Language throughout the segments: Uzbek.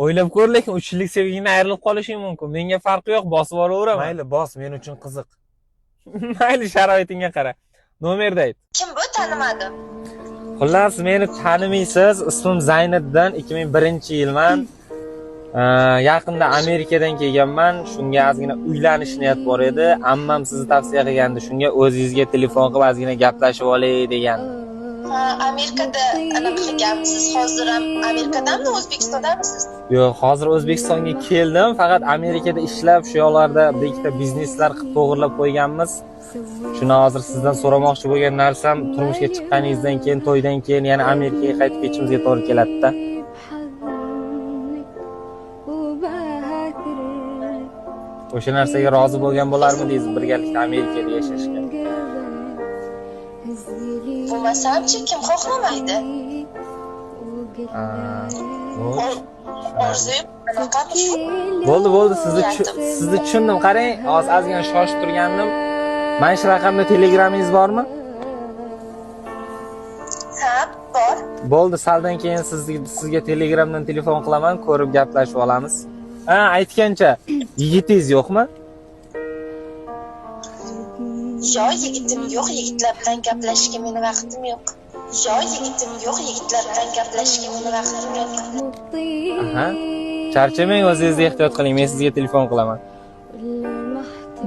O'ylab ko'r, lekin 3 yillik sevgingdan ayrilib qolishing mumkin. Menga farqi yo'q, bosib yuraveraman. Mayli, bos, men uchun qiziq. Mayli, sharoitingga qara. Nomerni ayt. Kim bu? Tanimadim. Xullas, meni tanimaysiz. Ismim Zayniddin, 2001-yilman. Yaqinda Amerikadan kelganman. Shunga ozgina uylanish niyat bor edi. Ammam sizni tavsiya qilgandi. Shunga o'zingizga telefon qilib ozgina gaplashib olay degan. Ha, Amerikada anaqa qilganmisiz? Hozir ham Amerikadami, O'zbekistondamisiz? Yo'q, hozir O'zbekistonga keldim. Faqat Amerikada ishlab, shu yoqlarda bir ikkita bizneslar qilib to'g'irlab qo'yganmiz. Shuni hozir sizdan so'ramoqchi bo'lgan narsam, turmushga chiqqaningizdan keyin, to'ydan keyin yana Amerikaga qaytib ketishimizga to'g'ri keladi-da. O'sha narsaga rozi bo'lgan bo'larmidingiz birgalikda Amerikada yashashga? Bo'lmasam-chi, kim xohlamaydi? Orzu anaqamiz. Bo'ldi, sizni tushundim. Qarang, hozir ozgina shoshib turgandim. Mana shu raqamda Telegramingiz bormi? Ha, bor. Bo'ldi, saldan keyin sizga Telegramdan telefon qilaman, ko'rib gaplashib olamiz. Ha, aytgancha, yigitingiz yo'qmi? Yo'q, yigitim yo'q, yigitlar bilan gaplashishga meni vaqtim yo'q. Yo'q, yigitim yo'q, yigitlar bilan gaplashishga meni vaqtim yo'q. Aha. Charchamang, o'zingizni ehtiyot qiling, men sizga telefon qilaman.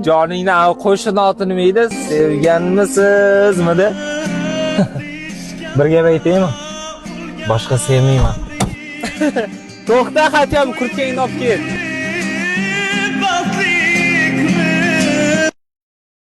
Joningni qo'shni oti nima edi? Sevganmisizmi-da? Bir gap aytaymi? Boshqa sevmayman. To'xta, xatiyam kurtkangni olib ket.